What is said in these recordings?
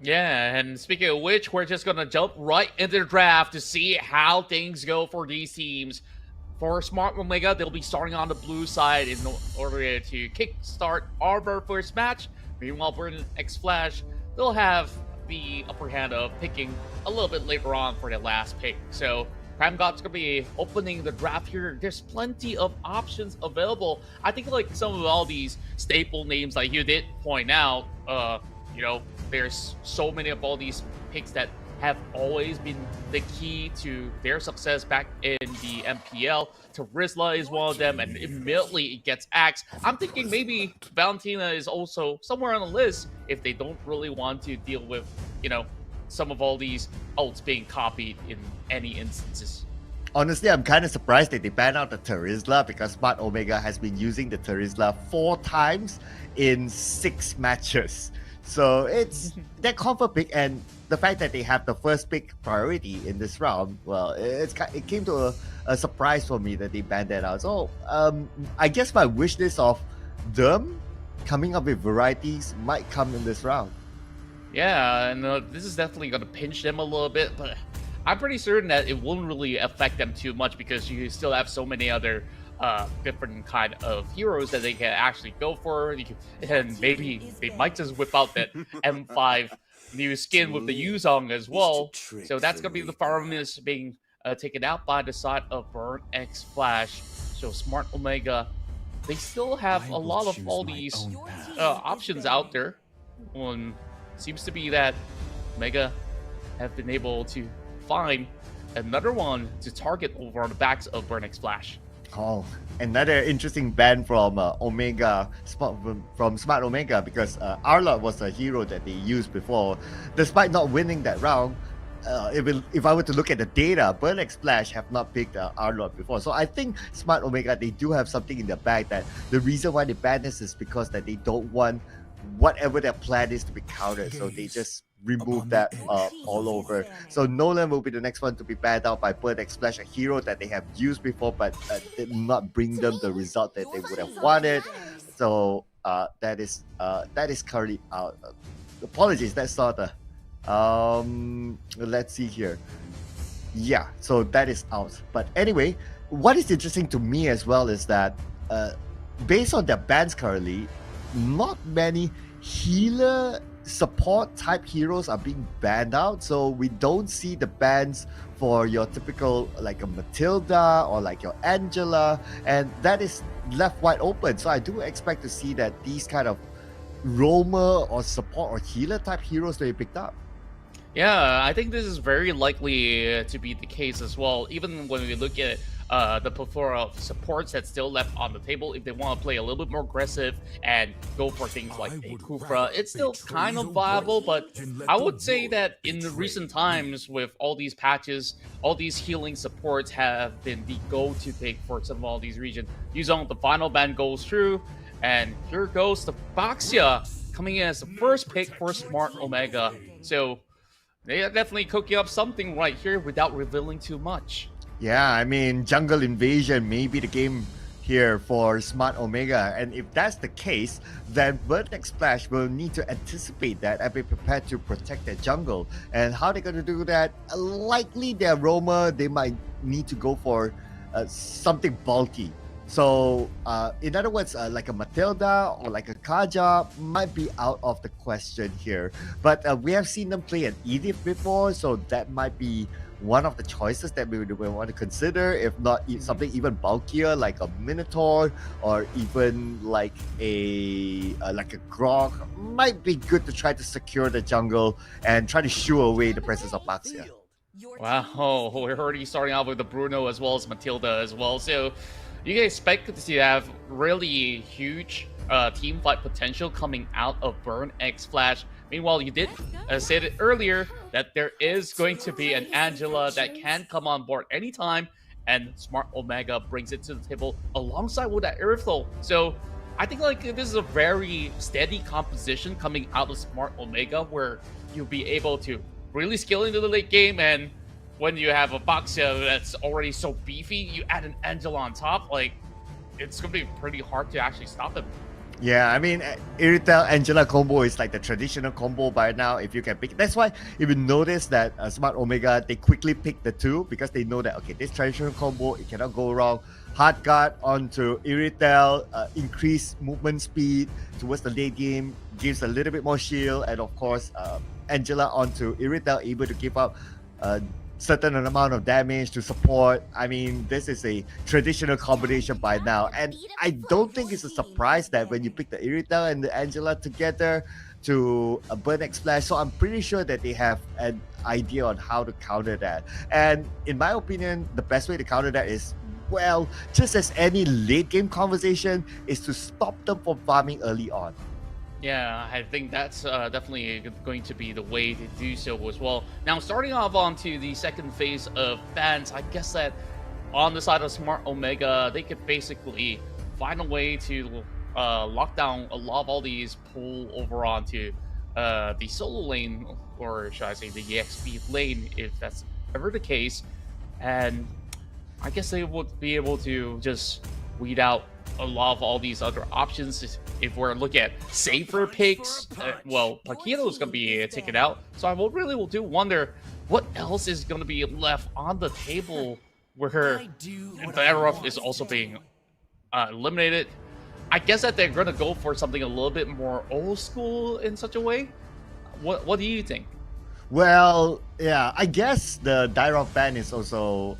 Yeah, and speaking of which, we're just gonna jump right into the draft to see how things go for these teams. For Smart Omega, they'll be starting on the blue side in order to kickstart our first match. Meanwhile, Burn X Flash, they'll have the upper hand of picking a little bit later on for the last pick. So Prime God's gonna be opening the draft here. There's plenty of options available. I think like some of all these staple names, like you did point out, you know, there's so many of all these picks that have always been the key to their success back in the MPL. Tarizla is one of them, and immediately it gets axed. I'm thinking maybe Valentina is also somewhere on the list if they don't really want to deal with, you know, some of all these ults being copied in any instances. Honestly, I'm kind of surprised that they banned out the Tarizla because Smart Omega has been using the Tarizla 4 times in 6 matches. So it's that comfort pick, and the fact that they have the first pick priority in this round, well, it came to a surprise for me that they banned that out. So I guess my wish list of them coming up with varieties might come in this round. Yeah, and this is definitely going to pinch them a little bit, but I'm pretty certain that it won't really affect them too much because you still have so many other different kind of heroes that they can actually go for, and maybe they might just whip out that M5 new skin with the Yuzong as well. So that's gonna be the farmers being taken out by the side of Burn X Flash. So Smart Omega, they still have a lot of all these options out there. One seems to be that Omega have been able to find another one to target over on the backs of Burn X Flash. Oh, another interesting ban from Omega, from Smart Omega, because Arlot was a hero that they used before. Despite not winning that round, if I were to look at the data, Burn X Splash have not picked Arlot before. So I think Smart Omega, they do have something in their bag that the reason why they ban this is because that they don't want whatever their plan is to be countered. So they just remove that all over. So Nolan will be the next one to be banned out by Bird X Splash, a hero that they have used before but did not bring them the result that they would have wanted. So that is currently out. Apologies, that's not the let's see here. Yeah, so that is out. But anyway, what is interesting to me as well is that based on their bans currently, not many healer support type heroes are being banned out, so we don't see the bans for your typical like a Matilda or like your Angela, and that is left wide open. So I do expect to see that these kind of roamer or support or healer type heroes to be picked up. Yeah, I think this is very likely to be the case as well. Even when we look at the plethora of supports that's still left on the table, if they want to play a little bit more aggressive and go for things like a Kufra, it's still kind of viable. But I would say that in the recent times, with all these patches, all these healing supports have been the go-to pick for some of all these regions. Yuzong, the final ban goes through, and here goes the Baxia coming in as the first pick for Smart Omega. So they are definitely cooking up something right here without revealing too much. Yeah, I mean, Jungle Invasion may be the game here for Smart Omega, and if that's the case, then Bird X Splash will need to anticipate that and be prepared to protect their jungle. And how they're going to do that? Likely their roamer, they might need to go for something bulky. So, in other words, like a Matilda or like a Kaja might be out of the question here. But we have seen them play an Edith before, so that might be one of the choices that we want to consider. If not something even bulkier, like a Minotaur or even like a Grog, might be good to try to secure the jungle and try to shoo away the presence of Baxia. Wow, we're already starting off with the Bruno as well as Matilda as well. So you can expect to have really huge team fight potential coming out of Burn X Flash. Meanwhile, you did say it earlier that there is going to be an Angela that can come on board anytime, and Smart Omega brings it to the table alongside with that Airflow. So I think like this is a very steady composition coming out of Smart Omega, where you'll be able to really scale into the late game, and when you have a Baxia that's already so beefy, you add an Angela on top, like it's gonna be pretty hard to actually stop him. Yeah, I mean, Iritel Angela combo is like the traditional combo by now. If you can pick, that's why if you notice that Smart Omega they quickly pick the two because they know that okay, this traditional combo it cannot go wrong. Hard guard onto Iritel, increase movement speed towards the late game, gives a little bit more shield, and of course, Angela onto Iritel able to give up certain amount of damage to support. I mean, this is a traditional combination by now, and I don't think it's a surprise that when you pick the Irithel and the Angela together to a Burn X Splash, so I'm pretty sure that they have an idea on how to counter that. And in my opinion, the best way to counter that is, well, just as any late game conversation, is to stop them from farming early on. Yeah, I think that's definitely going to be the way to do so as well. Now, starting off onto the second phase of bans, I guess that on the side of Smart Omega, they could basically find a way to lock down a lot of all these pull over onto the solo lane, or should I say the EXP lane, if that's ever the case. And I guess they would be able to just weed out a lot of all these other options. If we're looking at safer picks, well, Paquito is going to be taken out. So I will do wonder what else is going to be left on the table where Vedarov is also being eliminated. I guess that they're going to go for something a little bit more old school in such a way. What do you think? Well, yeah, I guess the Dyrov ban is also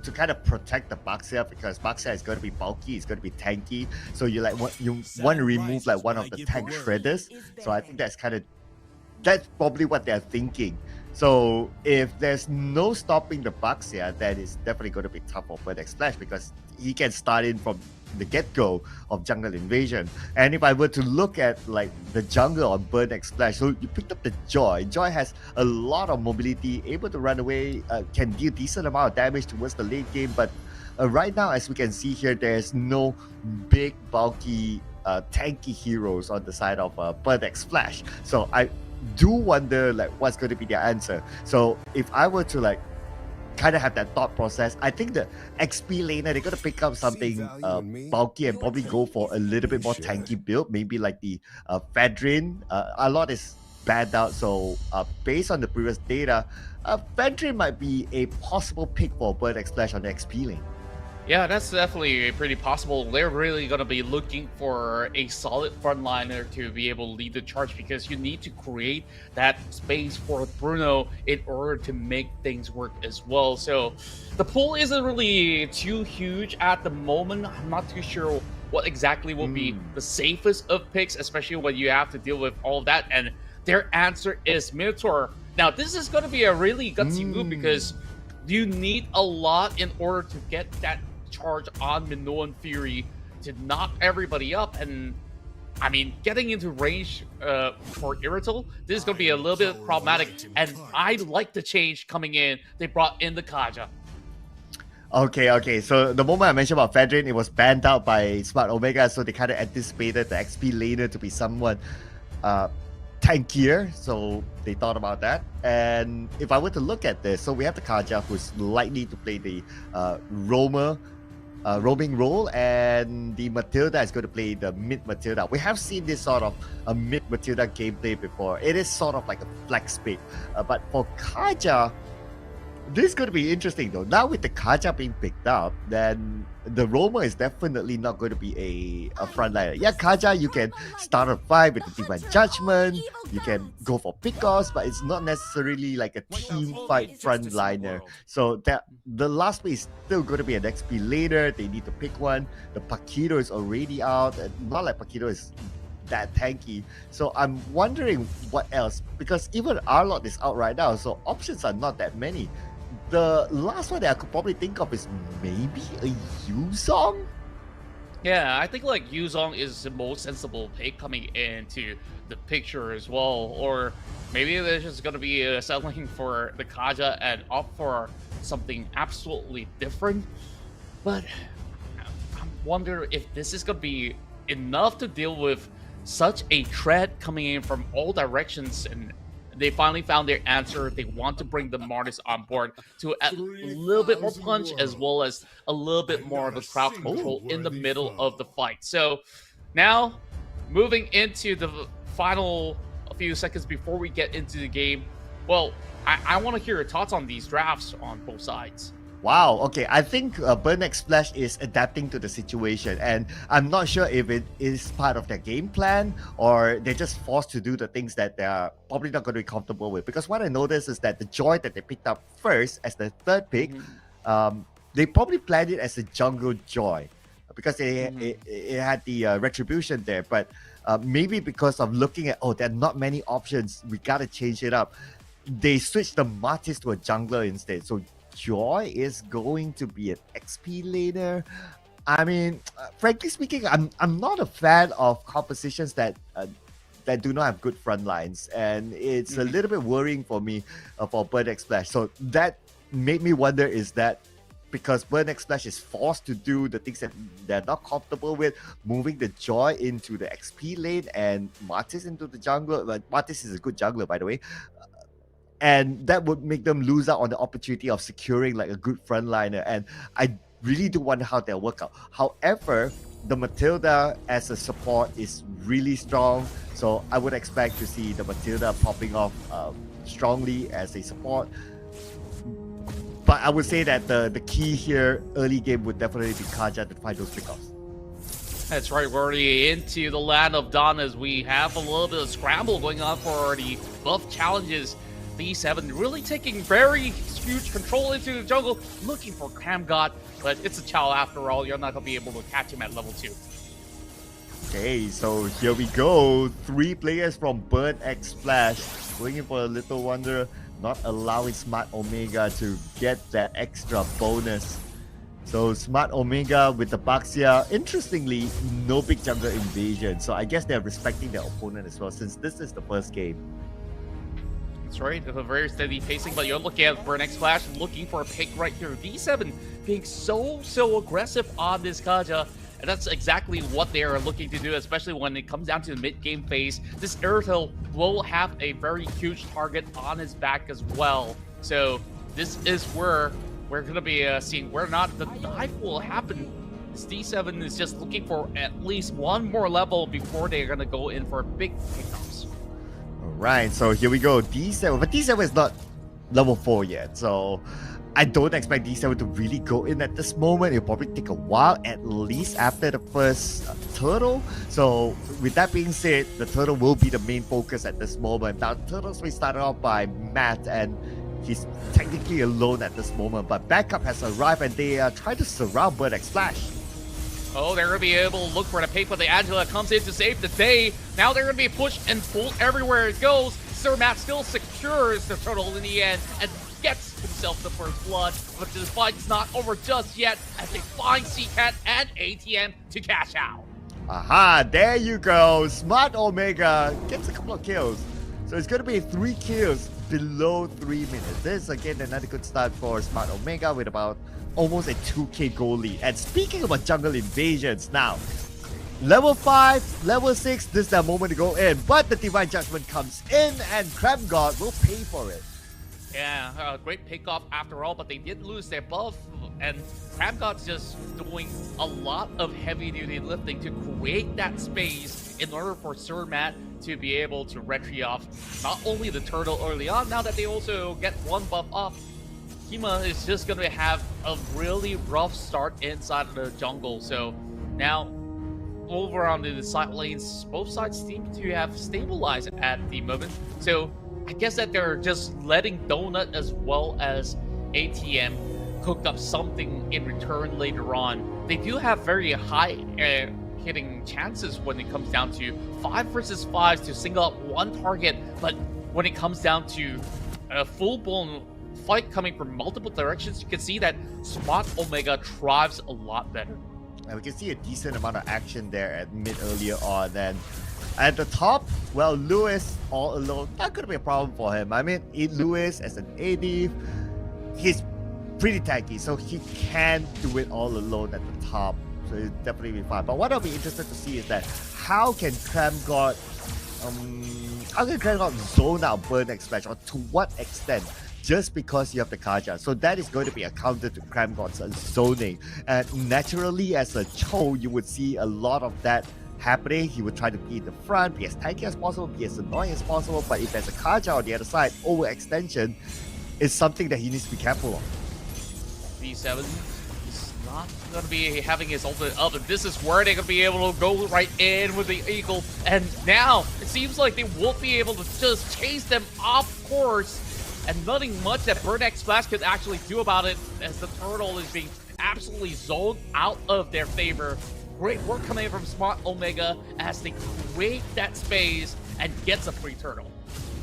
to kind of protect the Baxia because Baxia is going to be bulky, it's going to be tanky. So you want to remove like one of the tank shredders. So I think that's probably what they're thinking. So if there's no stopping the Baxia, then it's definitely going to be tough for Burn X Splash because he can start in from the get-go of jungle invasion. And if I were to look at like the jungle on Burn X Splash, so you picked up the Joy. Joy has a lot of mobility, able to run away, can deal decent amount of damage towards the late game. But right now, as we can see here, there's no big, bulky, tanky heroes on the side of Burn X Splash. So I do wonder like what's going to be their answer. So if I were to like kind of have that thought process, I think the XP laner they're going to pick up something bulky and probably go for a little bit more tanky build, maybe like the Fedrin. A lot is banned out, so based on the previous data, Fedrin might be a possible pick for Burn X Splash on the XP lane. Yeah, that's definitely pretty possible. They're really going to be looking for a solid frontliner to be able to lead the charge because you need to create that space for Bruno in order to make things work as well. So the pool isn't really too huge at the moment. I'm not too sure what exactly will be the safest of picks, especially when you have to deal with all of that. And their answer is Minotaur. Now, this is going to be a really gutsy move because you need a lot in order to get that charge on Minoan Fury to knock everybody up. And I mean, getting into range for Irrital, this is going to be a little bit problematic. And I like the change coming in. They brought in the Kaja. Okay. So the moment I mentioned about Fedrin, it was banned out by Smart Omega, so they kind of anticipated the XP laner to be somewhat tankier, so they thought about that. And if I were to look at this, so we have the Kaja who's likely to play the roaming role, and the Matilda is going to play the mid Matilda. We have seen this sort of a mid Matilda gameplay before. It is sort of like a flex pick, but for Kaja, this is going to be interesting though. Now with the Kaja being picked up, then the Roma is definitely not going to be a frontliner. Yeah, Kaja, you can start a fight with the Divine Judgment, you can go for pickoffs, but it's not necessarily like a team fight frontliner. So that the last play is still going to be an XP later. They need to pick one. The Paquito is already out, and not like Paquito is that tanky. So I'm wondering what else, because even Arlott is out right now, so options are not that many. The last one that I could probably think of is maybe a Yuzong. Yeah, I think like Yuzong is the most sensible pick coming into the picture as well. Or maybe they're just going to be settling for the Kaja and opt for something absolutely different. But I wonder if this is going to be enough to deal with such a threat coming in from all directions. And they finally found their answer. They want to bring the Martis on board to add a little bit more punch as well as a little bit more of a crowd control in the middle of the fight. So now moving into the final few seconds before we get into the game, well, I want to hear your thoughts on these drafts on both sides. Wow, okay. I think Burn X Splash is adapting to the situation, and I'm not sure if it is part of their game plan or they're just forced to do the things that they're probably not going to be comfortable with. Because what I noticed is that the Joy that they picked up first as the third pick, they probably planned it as a jungle Joy because it had the retribution there. But maybe because of looking at, there are not many options, we got to change it up. They switched the Martis to a jungler instead. So Joy is going to be an XP laner. I mean, frankly speaking, I'm not a fan of compositions that do not have good front lines, and it's a little bit worrying for me for Burn X Splash. So that made me wonder: is that because Burn X Splash is forced to do the things that they're not comfortable with, moving the Joy into the XP lane and Martis into the jungler? But Martis is a good jungler, by the way. And that would make them lose out on the opportunity of securing like a good frontliner. And I really do wonder how they'll work out. However, the Matilda as a support is really strong. So I would expect to see the Matilda popping off strongly as a support. But I would say that the key here, early game, would definitely be Kaja to find those pickoffs. That's right, we're already into the land of Dawn as we have a little bit of scramble going on for the buff challenges. D7 really taking very huge control into the jungle, looking for Cram God, but it's a Chow after all. You're not going to be able to catch him at level 2. Okay, so here we go. 3 players from Burn X Splash going in for a Little Wonder, not allowing Smart Omega to get that extra bonus. So Smart Omega with the Baxia, interestingly, no big jungle invasion. So I guess they're respecting their opponent as well, since this is the first game. That's right, a very steady pacing, but you're looking at Burn X Splash looking for a pick right here. D7 being so aggressive on this Kaja, and that's exactly what they are looking to do, especially when it comes down to the mid-game phase. This Airtail will have a very huge target on his back as well. So this is where we're going to be seeing where not the dive will happen. This D7 is just looking for at least one more level before they're going to go in for big pickups. Alright, so here we go, D7, but D7 is not level 4 yet, so I don't expect D7 to really go in at this moment. It'll probably take a while, at least after the first turtle. So with that being said, the turtle will be the main focus at this moment. Now, turtles we started off by Matt, and he's technically alone at this moment, but backup has arrived and they are trying to surround Burn X Splash. Oh, they're going to be able to look for the pick, but the Angela comes in to save the day. Now they're going to be pushed and pulled everywhere it goes. Sir Matt still secures the turtle in the end and gets himself the first blood, but the fight's not over just yet as they find CCAT and ATM to cash out. Aha, there you go. Smart Omega gets a couple of kills. So it's going to be 3 kills below 3 minutes. This is again another good start for Smart Omega with about almost a 2k goal lead. And speaking about jungle invasions now, level 5, level 6, this is the moment to go in. But the Divine Judgment comes in and Cram God will pay for it. Yeah, great pickoff after all, but they did lose their buff, and Cram God's just doing a lot of heavy-duty lifting to create that space in order for Sir Matt to be able to retry off not only the turtle early on, now that they also get one buff off. Kima is just going to have a really rough start inside of the jungle, so now over on the side lanes, both sides seem to have stabilized at the moment, so I guess that they're just letting Donut as well as ATM cook up something in return later on. They do have very high hitting chances when it comes down to 5 versus 5s to single out one target, but when it comes down to a full-blown fight coming from multiple directions, you can see that Smart Omega thrives a lot better. And we can see a decent amount of action there at mid earlier on. And at the top, well, Lewis all alone, that could be a problem for him. I mean, Lewis as an AD, he's pretty tanky, so he can do it all alone at the top. So it'll definitely be fine. But what I'll be interested to see is that how can Cram God zone out Burn X Splash, or to what extent? Just because you have the Kaja. So that is going to be a counter to Cram God's zoning. And naturally, as a Cho, you would see a lot of that happening, he would try to be in the front, be as tanky as possible, be as annoying as possible. But if there's a KOHAI on the other side, overextension is something that he needs to be careful of. B7 is not going to be having his ultimate up, and this is where they're going to be able to go right in with the Eagle. And now it seems like they won't be able to just chase them off course, and nothing much that Burn X Splash could actually do about it, as the turtle is being absolutely zoned out of their favor. Great work coming in from Smart Omega as they create that space and gets a free turtle.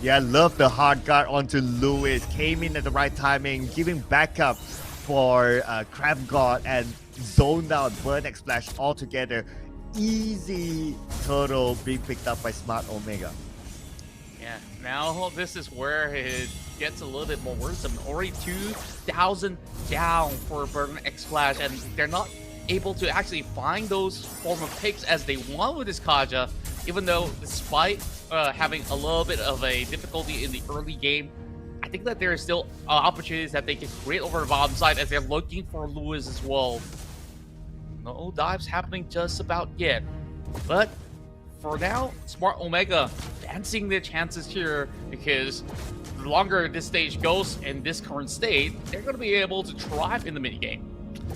Yeah, I love the hard guard onto Lewis. Came in at the right timing, giving backup for Crab God, and zoned out Burn X Splash altogether. Easy turtle being picked up by Smart Omega. Yeah, now this is where it gets a little bit more worrisome. Already 2,000 down for Burn X Splash, and they're not able to actually find those form of picks as they want with this KOHAI, even though despite having a little bit of a difficulty in the early game, I think that there are still opportunities that they can create over the bottom side as they're looking for Lewis as well. No dives happening just about yet, but for now, Smart Omega fancying their chances here, because the longer this stage goes in this current state, they're going to be able to thrive in the minigame.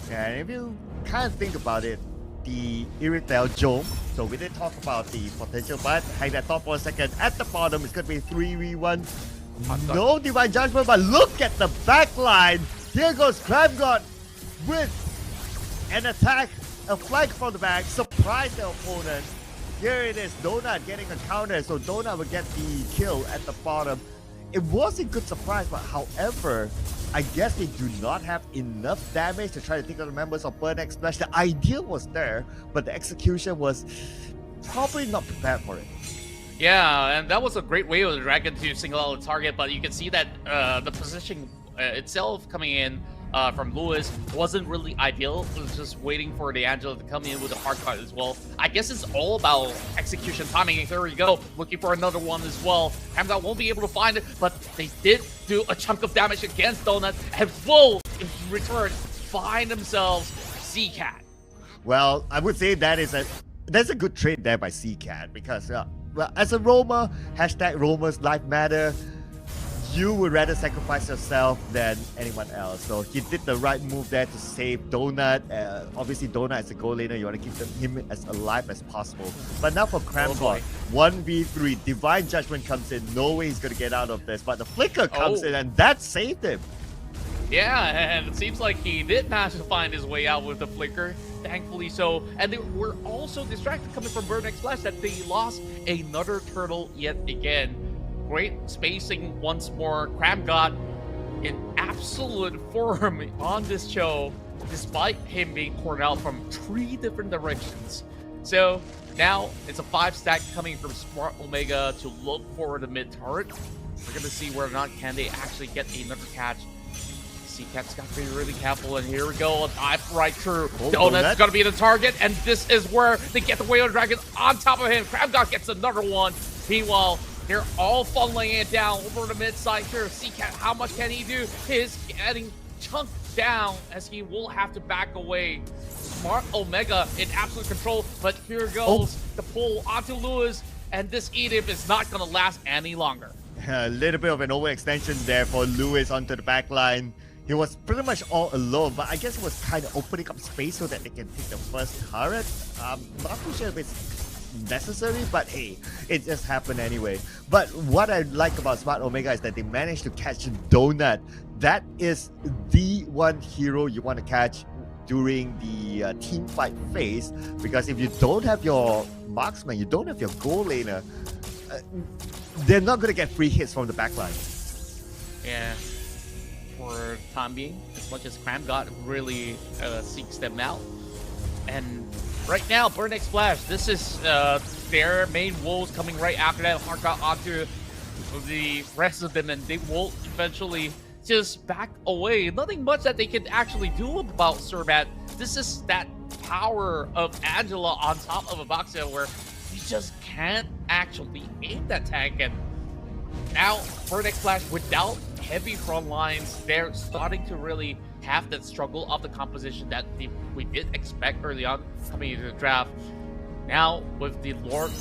Yeah, and if you kind of think about it, the Irritel Jome, so we didn't talk about the potential, but hang that thought for a second. At the bottom, it's going to be 3v1. No Divine Judgment, but look at the back line. Here goes Crab God with an attack, a flank from the back, surprise the opponent. Here it is, Donut getting a counter, so Donut will get the kill at the bottom. It was a good surprise, but however, I guess they do not have enough damage to try to take out the members of Burn X Splash. The idea was there, but the execution was probably not prepared for it. Yeah, and that was a great way of the Dragon to single out the target, but you can see that the position itself coming in from Lewis wasn't really ideal. It was just waiting for the Angela to come in with a hard card as well. I guess it's all about execution timing, and here we go, looking for another one as well. Hamza won't be able to find it, but they did do a chunk of damage against Donut, and will, in return, find themselves C-Cat. Well, I would say that's a good trade there by C-Cat, because well, as a roamer, hashtag roamers life matter, you would rather sacrifice yourself than anyone else. So he did the right move there to save Donut. Obviously, Donut as a goal laner, you want to keep him as alive as possible. But now for Cramgod, 1v3, Divine Judgment comes in. No way he's going to get out of this. But the Flicker comes in, and that saved him. Yeah, and it seems like he did manage to find his way out with the Flicker, thankfully so. And they were also distracted coming from Burn X Splash that they lost another turtle yet again. Great spacing once more. Crab God in absolute form on this show, despite him being poured out from 3 different directions. So now it's a 5-stack coming from Smart Omega to look for the mid turret. We're going to see whether or not can they actually get another catch. C-Cat's got to be really careful, and here we go, a dive right through. Donut's going to be the target, and this is where they get the Whale Dragon on top of him. Crab God gets another one. Meanwhile, they're all funneling it down over the mid side here. C-Cat, how much can he do? He's getting chunked down as he will have to back away. Smart Omega in absolute control, but here goes the pull onto Lewis, and this Edip is not going to last any longer. A little bit of an overextension there for Lewis onto the back line. He was pretty much all alone, but I guess it was kind of opening up space so that they can take the first turret. I'm not too sure if it's necessary, but hey, it just happened anyway. But what I like about Smart Omega is that they managed to catch Donut. That is the one hero you want to catch during the team fight phase, because if you don't have your marksman, you don't have your goal laner, they're not going to get free hits from the backline. Yeah. For the time being, as much as Cramgod really seeks them out. And right now, Burn X Splash, this is their main wolves coming right after that. Hardcore onto the rest of them, and they will eventually just back away. Nothing much that they can actually do about Serbat. This is that power of Angela on top of a Boxer where you just can't actually aim that tank. And now, Burn X Splash, without heavy front lines, they're starting to really have that struggle of the composition that we did expect early on coming into the draft. Now, with the Lord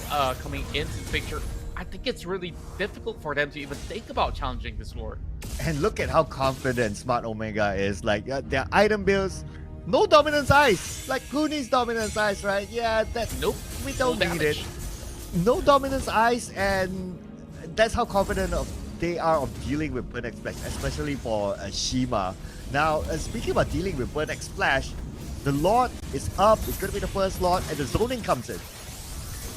coming into the picture, I think it's really difficult for them to even think about challenging this Lord. And look at how confident Smart Omega is. Like their item builds, no dominance ice. Like who needs dominance ice, right? Yeah, that Nope. we don't No need damage. it. No dominance ice, and that's how confident they are of dealing with Burn X Splash, especially for Shima. Now, speaking about dealing with Burn X Splash, the Lord is up. It's going to be the first Lord, and the zoning comes in.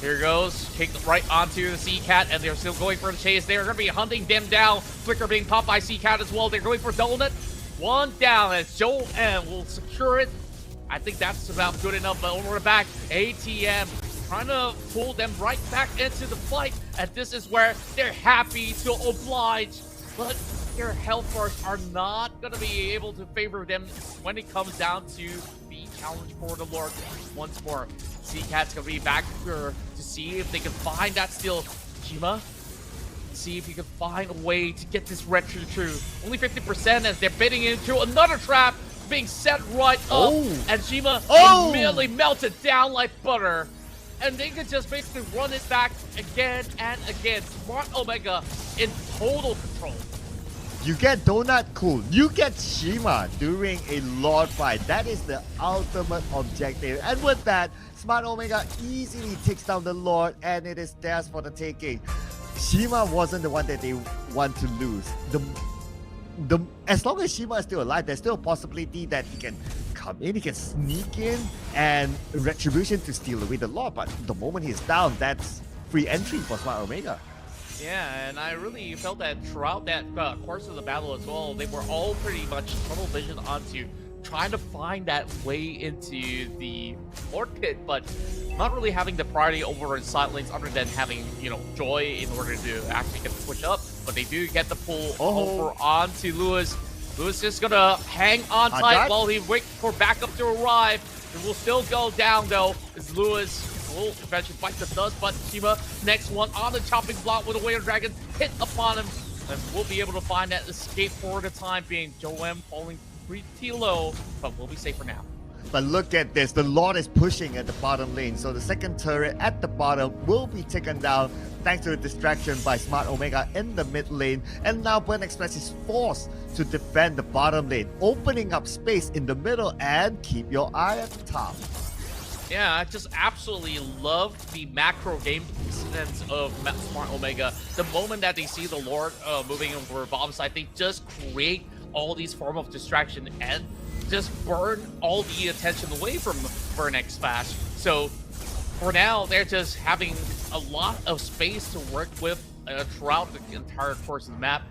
Here goes, kick right onto the Sea Cat, and they're still going for the chase. They're going to be hunting them down. Flicker being popped by Sea Cat as well. They're going for Donut. One down as Joel M will secure it. I think that's about good enough, but over the back, ATM trying to pull them right back into the fight, and this is where they're happy to oblige, but their health bars are not going to be able to favor them when it comes down to the challenge for the Lord. Once more, Sea-Cat's going to be back here to see if they can find that steal. Shima, see if you can find a way to get this retro true. Only 50% as they're bidding into another trap being set right up, and Shima immediately melted down like butter. And they can just basically run it back again and again. Smart Omega in total control. You get Donut, cool. You get Shima during a Lord fight. That is the ultimate objective. And with that, Smart Omega easily takes down the Lord, and it is theirs for the taking. Shima wasn't the one that they want to lose. As long as Shima is still alive, there's still a possibility that he can come in, he can sneak in, and Retribution to steal away the Lord. But the moment he's down, that's free entry for Smart Omega. Yeah, and I really felt that throughout that course of the battle as well, they were all pretty much tunnel vision onto trying to find that way into the Lord pit, but not really having the priority over in side lanes other than having, you know, Joy in order to actually get the push up. But they do get the pull over onto Lewis. Lewis just gonna hang on tight while he waits for backup to arrive. It will still go down though, as Lewis will eventually bite the dust, but Shima, next one on the chopping block with a Warrior Dragon, hit upon him, and we'll be able to find that escape for the time being. Joe M falling pretty low, but we'll be safe for now. But look at this, the Lord is pushing at the bottom lane, so the second turret at the bottom will be taken down thanks to the distraction by Smart Omega in the mid lane, and now Burn Express is forced to defend the bottom lane, opening up space in the middle, and keep your eye at the top. Yeah, I just absolutely love the macro game sense of Smart Omega. The moment that they see the Lord moving over bomb side, they just create all these form of distraction and just burn all the attention away from Burn X Splash. So for now, they're just having a lot of space to work with throughout the entire course of the map.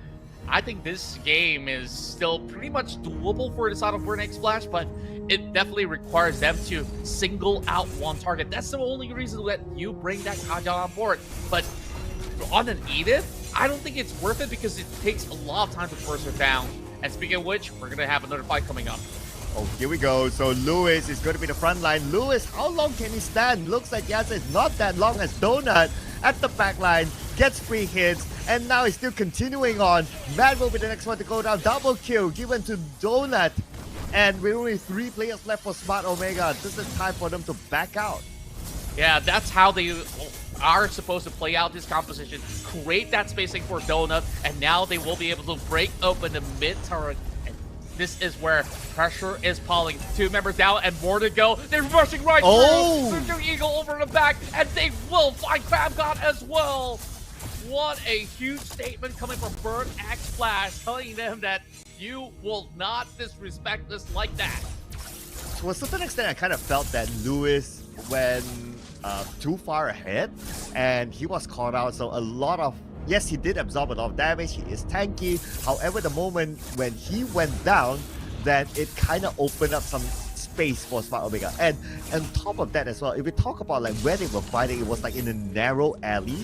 I think this game is still pretty much doable for the side of Burn X Splash, but it definitely requires them to single out one target. That's the only reason that you bring that Kaja on board. But on an Edith, I don't think it's worth it because it takes a lot of time to force her down. And speaking of which, we're going to have another fight coming up. Oh, here we go. So Lewis is going to be the front line. Lewis, how long can he stand? Looks like Yasa is not that long as Donut at the back line gets free hits, and now he's still continuing on. Mad will be the next one to go down. Double kill given to Donut. And with only 3 players left for Smart Omega, this is time for them to back out. Yeah, that's how they are supposed to play out this composition. Create that spacing for Donut, and now they will be able to break open the mid turret. And this is where pressure is piling. 2 members down and more to go. They're rushing right through. Super Eagle over the back, and they will find FabGod as well. What a huge statement coming from Burn X Splash, telling them that you will not disrespect us like that. To a certain extent, I kind of felt that Lewis went too far ahead, and he was caught out. So a lot of, yes, he did absorb a lot of damage. He is tanky. However, the moment when he went down, then it kind of opened up some space for Smart Omega. And on top of that as well, if we talk about like where they were fighting, it was like in a narrow alley.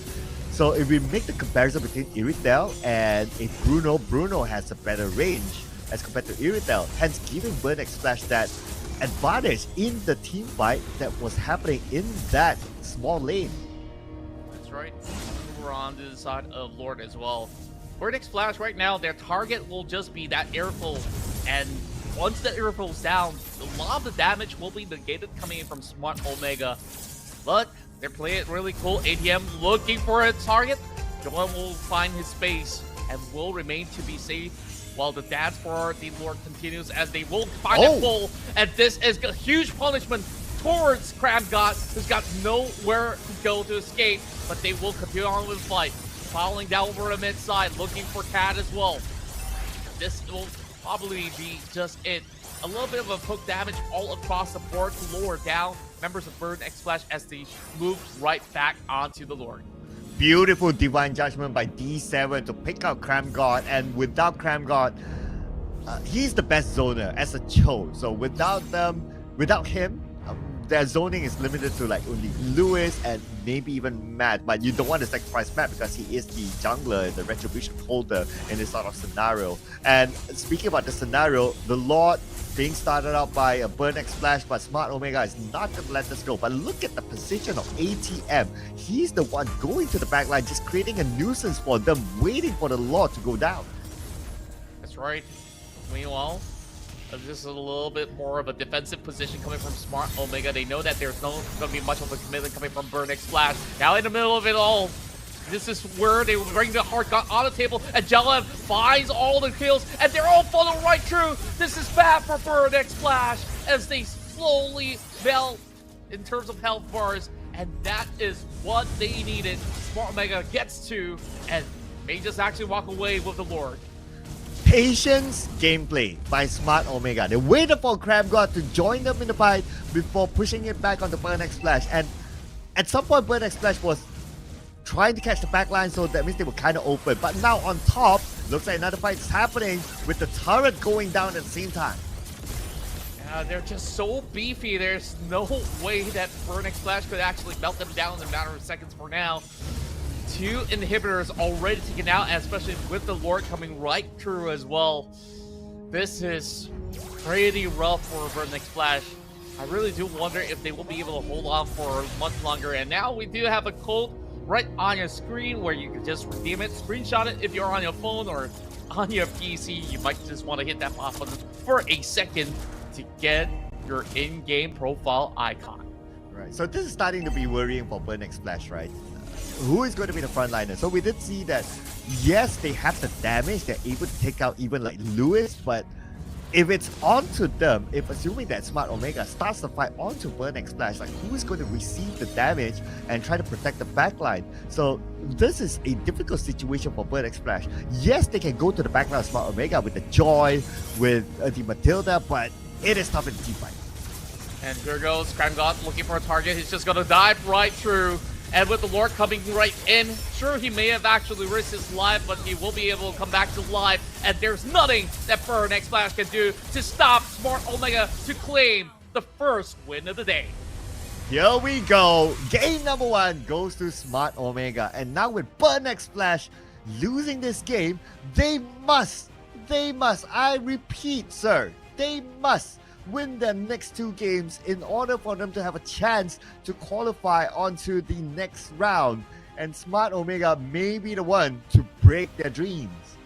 So if we make the comparison between Iritel and a Bruno has a better range as compared to Iritel, hence giving Burn X Splash that advantage in the team fight that was happening in that small lane. That's right. We're on to the side of Lord as well. Burn X Splash right now, their target will just be that airful, and once the airful's down, a lot of the damage will be negated coming in from Smart Omega. But They're playing it really cool. ATM looking for a target. Joel will find his space and will remain to be safe while the dance for the Lord continues as they will find a full. And this is a huge punishment towards Kramgot, who's got nowhere to go to escape, but they will continue on with the fight. Following down over the mid side, looking for Cat as well. This will probably be just it. A little bit of a hook damage all across the board to lower down members of Burn X Splash as they move right back onto the Lord. Beautiful divine judgment by D7 to pick out Cram God, and without Cram God, he's the best zoner as a Cho. So without him, their zoning is limited to like only Lewis and maybe even Matt, but you don't want to sacrifice Matt because he is the jungler, the retribution holder in this sort of scenario. And speaking about the scenario, the Lord being started out by a Burn X Splash, but Smart Omega is not going to let this go. But look at the position of ATM. He's the one going to the backline, just creating a nuisance for them, waiting for the Lord to go down. That's right. Meanwhile, this is a little bit more of a defensive position coming from Smart Omega. They know that there's no going to be much of a commitment coming from Burn X Splash. Now in the middle of it all, this is where they will bring the hard gun on the table, and Jelen finds all the kills, and they're all following right through. This is bad for Burn X Splash as they slowly melt in terms of health bars, and that is what they needed. Smart Omega gets to, and may just actually walk away with the Lord. Patience gameplay by Smart Omega. They waited for Crab God to join them in the fight before pushing it back on the Burn X Splash, and at some point Burn X Splash was trying to catch the backline, so that means they were kind of open. But now on top, looks like another fight is happening with the turret going down at the same time. They're just so beefy. There's no way that Burn X Splash could actually melt them down in a matter of seconds for now. 2 inhibitors already taken out, and especially with the Lord coming right through as well. This is pretty rough for Burn X Splash. I really do wonder if they will be able to hold on for much longer. And now we do have a code right on your screen where you can just redeem it, screenshot it if you're on your phone or on your PC. You might just want to hit that pause button for a second to get your in-game profile icon. Right, so this is starting to be worrying for Burn X Splash, right? Who is going to be the frontliner? So we did see that, yes, they have the damage, they're able to take out even like Lewis, but if it's onto them, if assuming that Smart Omega starts the fight onto Burn X Splash, like who is going to receive the damage and try to protect the backline? So this is a difficult situation for Burn X Splash. Yes, they can go to the backline of Smart Omega with the Joy, with the Matilda, but it is tough in the team fight. And here goes Kramgot looking for a target. He's just going to dive right through. And with the Lord coming right in, sure, he may have actually risked his life, but he will be able to come back to life. And there's nothing that Burn X Splash can do to stop Smart Omega to claim the first win of the day. Here we go. Game number 1 goes to Smart Omega. And now with Burn X Splash losing this game, they must, I repeat, sir, they must win their next 2 games in order for them to have a chance to qualify onto the next round. And Smart Omega may be the one to break their dreams.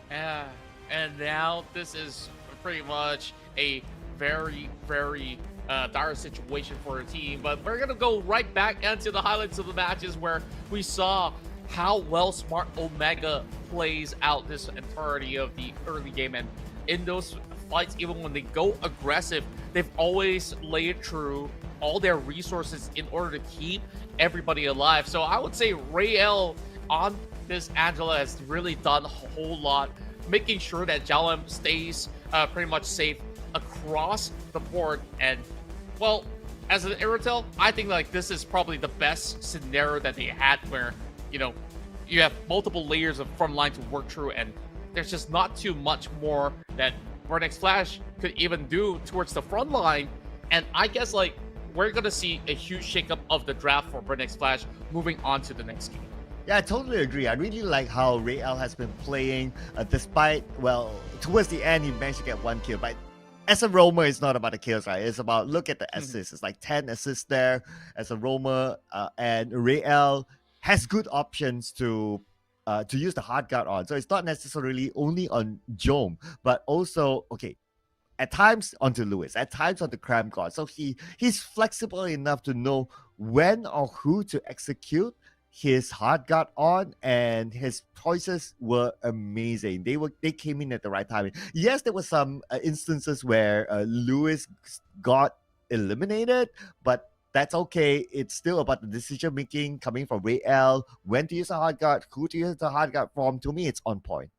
Yeah, and now this is pretty much a very, very dire situation for a team. But we're going to go right back into the highlights of the matches where we saw how well Smart Omega plays out this entirety of the early game. And in those fights, even when they go aggressive, they've always laid through all their resources in order to keep everybody alive. So I would say Rael on this Angela has really done a whole lot, making sure that Jalem stays pretty much safe across the board. And well, as an Aerotel, I think like this is probably the best scenario that they had, where you have multiple layers of front line to work through, and there's just not too much more that Burn X Splash could even do towards the front line. And I guess like we're gonna see a huge shakeup of the draft for Burn X Splash moving on to the next game. Yeah, I totally agree. I really like how Rael has been playing, despite, well, towards the end he managed to get 1 kill, but as a roamer, it's not about the kills, right? It's about, look at the assists. It's like 10 assists there as a roamer, and Rael has good options to use the hard guard on. So it's not necessarily only on Jome, but also, okay, at times onto Lewis, at times onto Cram God. So he's flexible enough to know when or who to execute his hard guard on, and his choices were amazing. They came in at the right time. Yes, there were some instances where Lewis got eliminated, but that's okay. It's still about the decision making coming from Ray L. When to use a hard guard, who to use the hard guard from. To me, it's on point.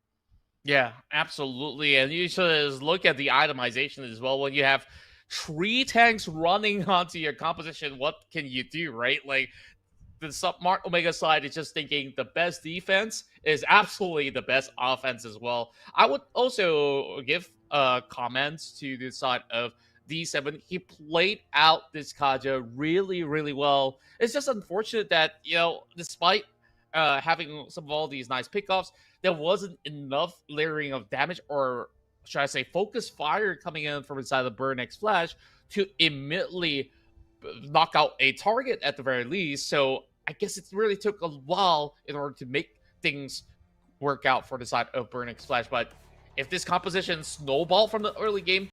Yeah, absolutely. And you should look at the itemization as well. When you have 3 tanks running onto your composition, what can you do, right? Like, the Smart Omega side is just thinking the best defense is absolutely the best offense as well. I would also give comments to the side of D7. He played out this Kaja really, really well. It's just unfortunate that, despite having some of all these nice pickoffs, there wasn't enough layering of damage, or should I say focus fire, coming in from inside the Burn X Flash to immediately knock out a target at the very least. So I guess it really took a while in order to make things work out for the side of Burn X Flash. But if this composition snowballed from the early game,